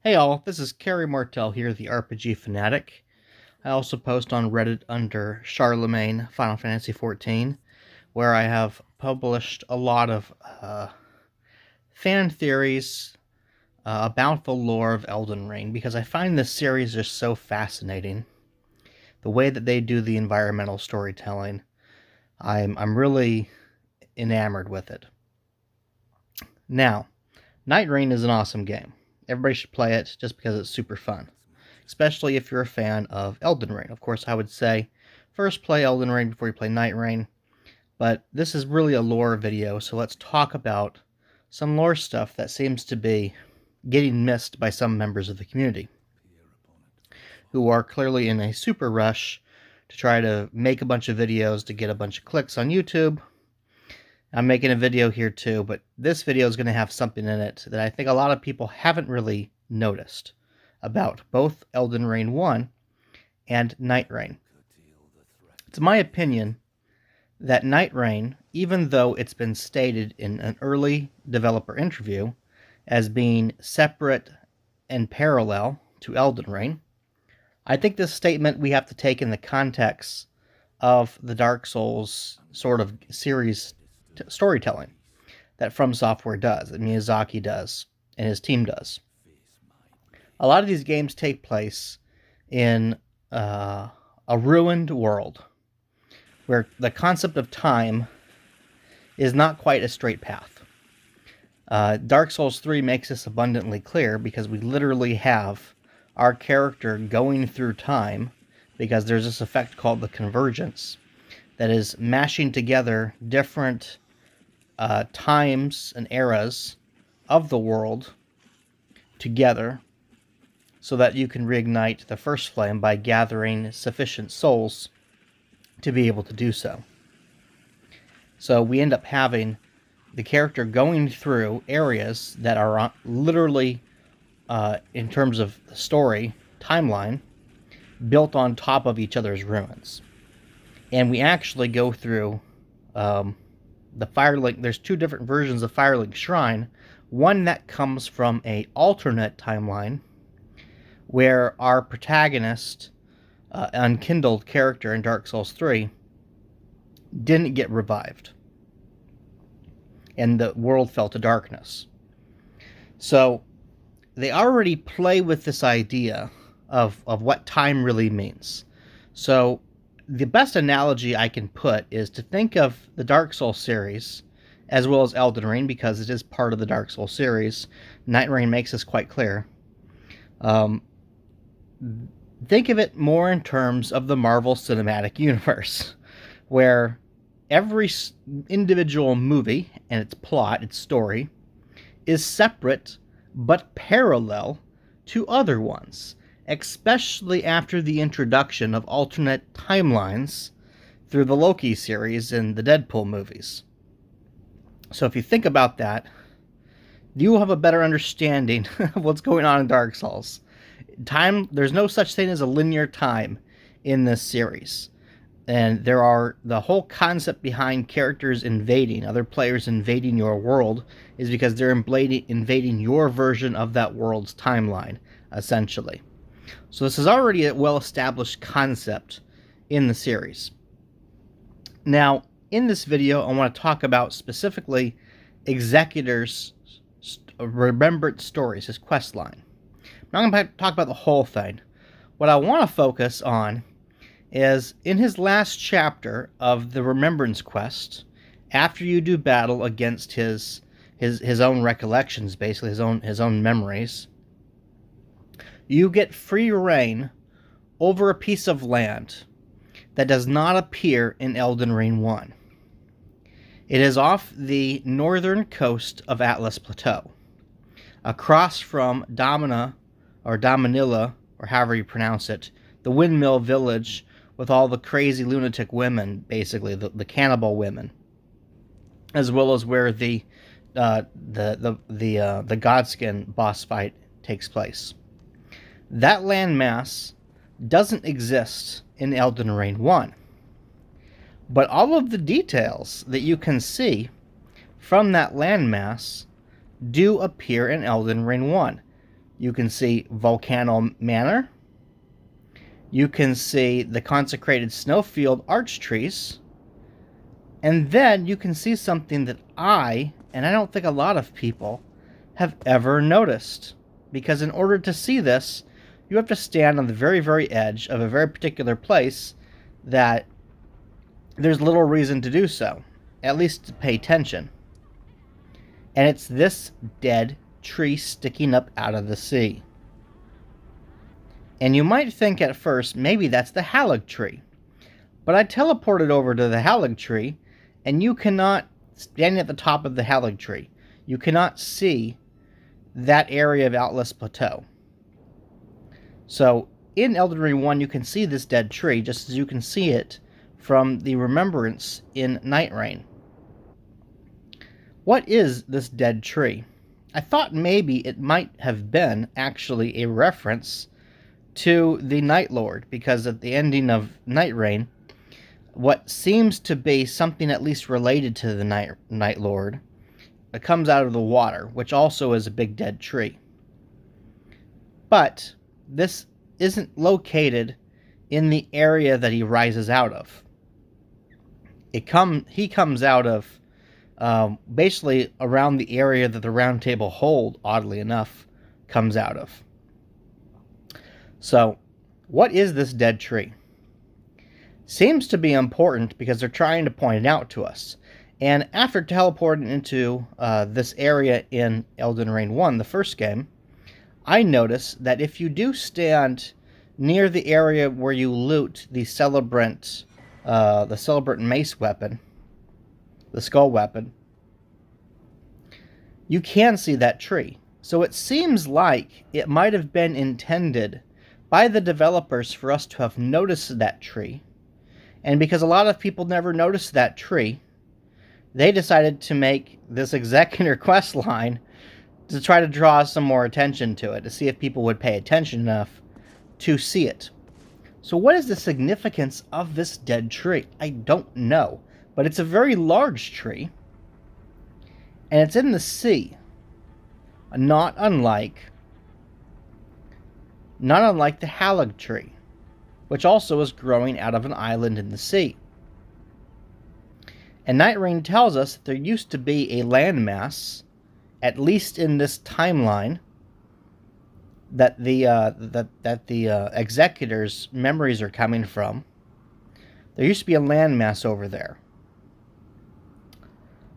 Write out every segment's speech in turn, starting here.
Hey all, this is Kerry Martell here, the RPG Fanatic. I also post on Reddit under Charlemagne Final Fantasy XIV, where I have published a lot of fan theories about the lore of Elden Ring, because I find this series just so fascinating. The way that they do the environmental storytelling, I'm really enamored with it. Now, Nightreign is an awesome game. Everybody should play it just because it's super fun, especially if you're a fan of Elden Ring. Of course, I would say first play Elden Ring before you play Nightreign, but this is really a lore video, so let's talk about some lore stuff that seems to be getting missed by some members of the community, who are clearly in a super rush to try to make a bunch of videos to get a bunch of clicks on YouTube. I'm making a video here too, but this video is going to have something in it that I think a lot of people haven't really noticed about both Elden Ring 1 and Nightreign. It's my opinion that Nightreign, even though it's been stated in an early developer interview as being separate and parallel to Elden Ring, I think this statement we have to take in the context of the Dark Souls sort of series storytelling that From Software does, that Miyazaki does, and his team does. A lot of these games take place in a ruined world where the concept of time is not quite a straight path. Dark Souls 3 makes this abundantly clear because we literally have our character going through time because there's this effect called the convergence that is mashing together different times and eras of the world together so that you can reignite the first flame by gathering sufficient souls to be able to do so. So we end up having the character going through areas that are literally, in terms of the story timeline, built on top of each other's ruins. And we actually go through the Firelink. There's two different versions of Firelink Shrine. One that comes from an alternate timeline where our protagonist, unkindled character in Dark Souls 3, didn't get revived. And the world fell to darkness. So they already play with this idea of what time really means. So the best analogy I can put is to think of the Dark Souls series as well as Elden Ring, because it is part of the Dark Souls series. Nightreign makes this quite clear. Think of it more in terms of the Marvel Cinematic Universe, where every individual movie and its plot, its story, is separate but parallel to other ones, especially after the introduction of alternate timelines through the Loki series and the Deadpool movies. So if you think about that, you will have a better understanding of what's going on in Dark Souls. There's no such thing as a linear time in this series. And the whole concept behind characters invading, other players invading your world, is because they're invading your version of that world's timeline, essentially. So this is already a well-established concept in the series. Now, in this video, I want to talk about specifically Executor's remembered stories, his quest line. I'm not going to talk about the whole thing. What I want to focus on is in his last chapter of the Remembrance quest, after you do battle against his own recollections, basically his own memories, you get free reign over a piece of land that does not appear in Elden Ring 1. It is off the northern coast of Atlas Plateau, across from Dominilla, or however you pronounce it, the windmill village with all the crazy lunatic women, basically the cannibal women, as well as where the Godskin boss fight takes place. That landmass doesn't exist in Elden Ring 1. But all of the details that you can see from that landmass do appear in Elden Ring 1. You can see Volcano Manor. You can see the consecrated snowfield arch trees. And then you can see something that I don't think a lot of people, have ever noticed. Because in order to see this, you have to stand on the very, very edge of a very particular place that there's little reason to do so. At least to pay attention. And it's this dead tree sticking up out of the sea. And you might think at first, maybe that's the Halig tree. But I teleported over to the Halig tree, and you cannot, standing at the top of the Halig tree, you cannot see that area of Atlas Plateau. So, in Elden Ring 1, you can see this dead tree, just as you can see it from the Remembrance in Nightreign. What is this dead tree? I thought maybe it might have been actually a reference to the Night Lord, because at the ending of Nightreign, what seems to be something at least related to the Night Lord comes out of the water, which also is a big dead tree. But this isn't located in the area that he rises out of. He comes out of basically around the area that the Round Table Hold, oddly enough, comes out of. So, what is this dead tree? Seems to be important because they're trying to point it out to us. And after teleporting into this area in Elden Ring 1, the first game, I noticed that if you do stand near the area where you loot the Celebrant mace weapon, the skull weapon, you can see that tree. So it seems like it might have been intended by the developers for us to have noticed that tree. And because a lot of people never noticed that tree, they decided to make this Executor quest line to try to draw some more attention to it, to see if people would pay attention enough to see it. So what is the significance of this dead tree? I don't know, but it's a very large tree, and it's in the sea, not unlike the Halig tree, which also is growing out of an island in the sea. And Nightreign tells us that there used to be a landmass, at least in this timeline, that the Executor's memories are coming from. There used to be a landmass over there.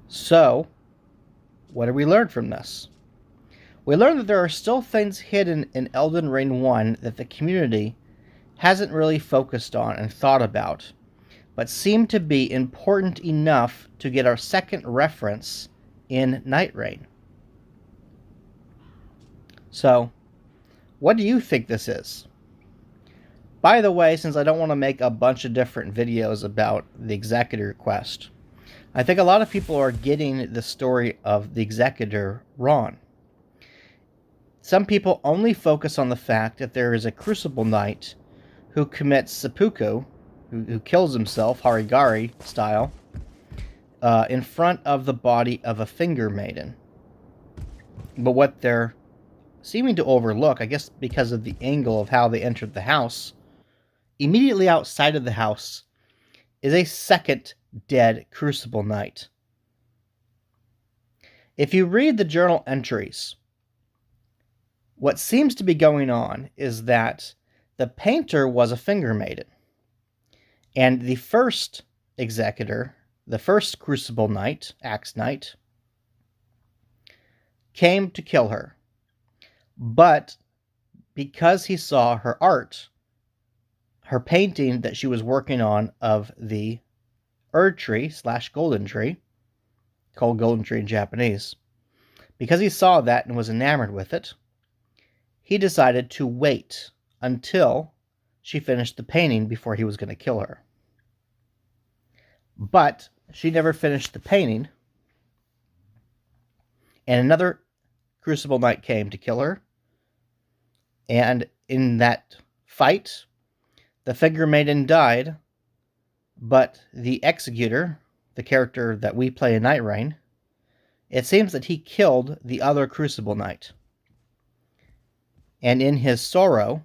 So, what did we learn from this? We learned that there are still things hidden in Elden Ring 1 that the community hasn't really focused on and thought about, but seem to be important enough to get our second reference in Nightreign. So, what do you think this is? By the way, since I don't want to make a bunch of different videos about the Executor quest, I think a lot of people are getting the story of the Executor wrong. Some people only focus on the fact that there is a Crucible Knight who commits seppuku, who kills himself, Harigari style, in front of the body of a Finger Maiden. But what they're seeming to overlook, I guess because of the angle of how they entered the house, immediately outside of the house is a second dead Crucible Knight. If you read the journal entries, what seems to be going on is that the painter was a Finger Maiden, and the first Executor, the first Crucible Knight, Axe Knight, came to kill her. But because he saw her art, her painting that she was working on of the Erd Tree / Golden Tree, called Golden Tree in Japanese, because he saw that and was enamored with it, he decided to wait until she finished the painting before he was going to kill her. But she never finished the painting, and another Crucible Knight came to kill her. And in that fight, the Finger Maiden died, but the Executor, the character that we play in Nightreign, it seems that he killed the other Crucible Knight. and in his sorrow,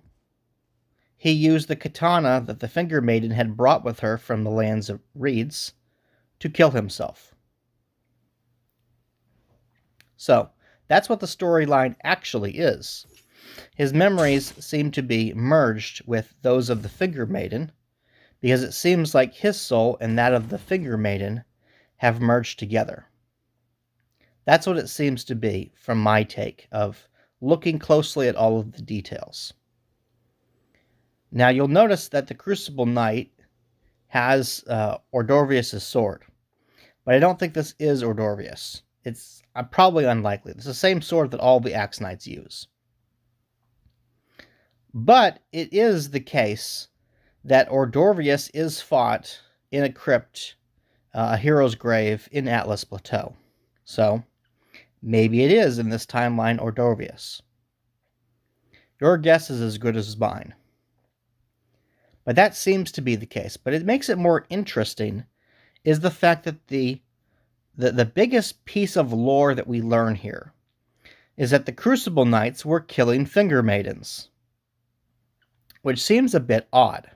he used the katana that the Finger Maiden had brought with her from the lands of reeds to kill himself. So, that's what the storyline actually is. His memories seem to be merged with those of the Finger Maiden, because it seems like his soul and that of the Finger Maiden have merged together. That's what it seems to be from my take of looking closely at all of the details. Now you'll notice that the Crucible Knight has Ordorvius' sword, but I don't think this is Ordorvius. It's probably unlikely. It's the same sword that all the Axe Knights use. But it is the case that Ordorvius is fought in a crypt, a hero's grave in Atlas Plateau. So, maybe it is in this timeline Ordorvius. Your guess is as good as mine. But that seems to be the case. But it makes it more interesting is the fact that the biggest piece of lore that we learn here is that the Crucible Knights were killing Finger Maidens, which seems a bit odd.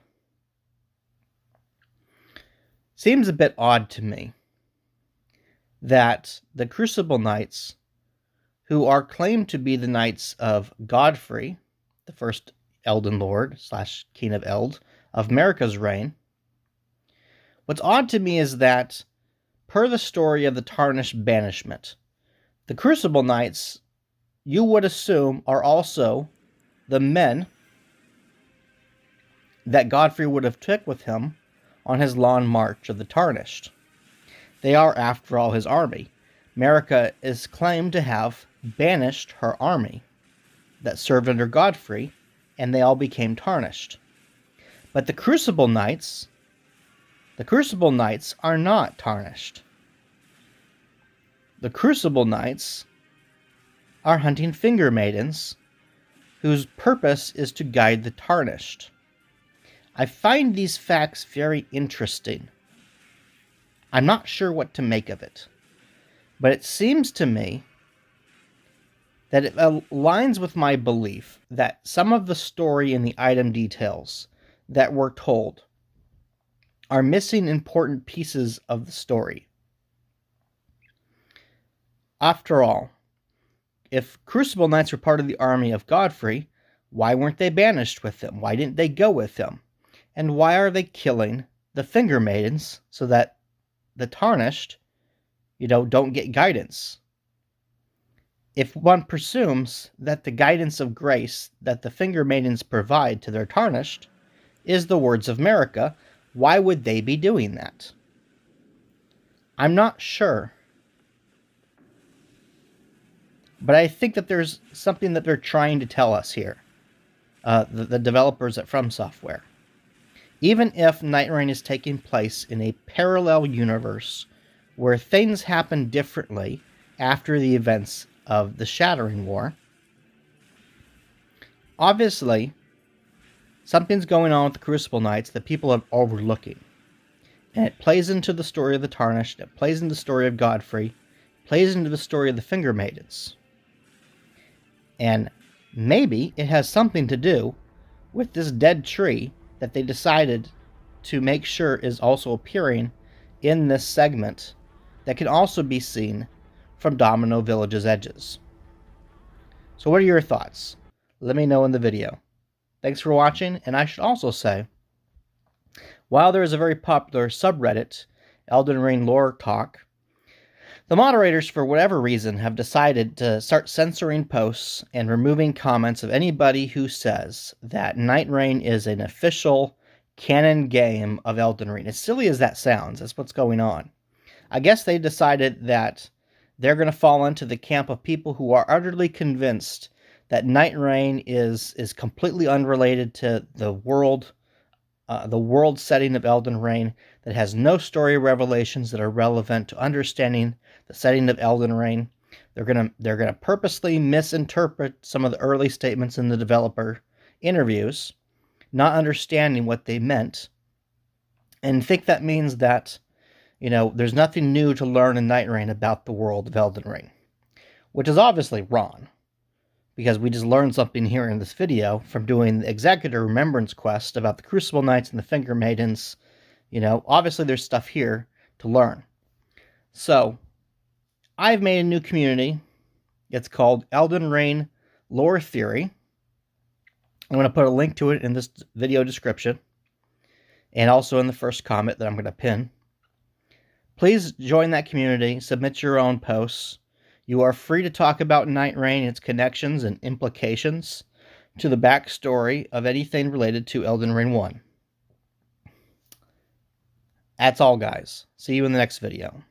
Seems a bit odd to me that the Crucible Knights, who are claimed to be the Knights of Godfrey, the first Elden Lord / King of Eld, of Marika's reign. What's odd to me is that, per the story of the Tarnished Banishment, the Crucible Knights, you would assume, are also the men that Godfrey would have took with him on his long march of the Tarnished. They are, after all, his army. Marika is claimed to have banished her army that served under Godfrey, and they all became tarnished. But the Crucible Knights are not tarnished. The Crucible Knights are hunting Finger Maidens, whose purpose is to guide the tarnished. I find these facts very interesting. I'm not sure what to make of it, but it seems to me that it aligns with my belief that some of the story and the item details that were told are missing important pieces of the story. After all, if Crucible Knights were part of the army of Godfrey, why weren't they banished with him? Why didn't they go with him? And why are they killing the Finger Maidens so that the tarnished, don't get guidance? If one presumes that the guidance of grace that the Finger Maidens provide to their tarnished is the words of Marika, why would they be doing that? I'm not sure. But I think that there's something that they're trying to tell us here, the developers at From Software. Even if Nightreign is taking place in a parallel universe where things happen differently after the events of the Shattering War, obviously, something's going on with the Crucible Knights that people are overlooking. And it plays into the story of the Tarnished, it plays into the story of Godfrey, it plays into the story of the Finger Maidens. And maybe it has something to do with this dead tree that they decided to make sure is also appearing in this segment that can also be seen from Domino Village's edges. So what are your thoughts? Let me know in the video. Thanks for watching, and I should also say, while there is a very popular subreddit, Elden Ring Lore Talk, the moderators, for whatever reason, have decided to start censoring posts and removing comments of anybody who says that Nightreign is an official canon game of Elden Ring. As silly as that sounds, that's what's going on. I guess they decided that they're going to fall into the camp of people who are utterly convinced that Nightreign is completely unrelated to the world setting of Elden Ring, that has no story revelations that are relevant to understanding the setting of Elden Ring. They're gonna purposely misinterpret some of the early statements in the developer interviews, not understanding what they meant, and think that means that, there's nothing new to learn in Nightreign about the world of Elden Ring, which is obviously wrong, because we just learned something here in this video from doing the Executor Remembrance quest about the Crucible Knights and the Finger Maidens. You know, obviously there's stuff here to learn. So, I've made a new community. It's called Elden Ring Lore Theory. I'm going to put a link to it in this video description, and also in the first comment that I'm going to pin. Please join that community, submit your own posts. You are free to talk about Nightreign, its connections and implications to the backstory of anything related to Elden Ring 1. That's all, guys. See you in the next video.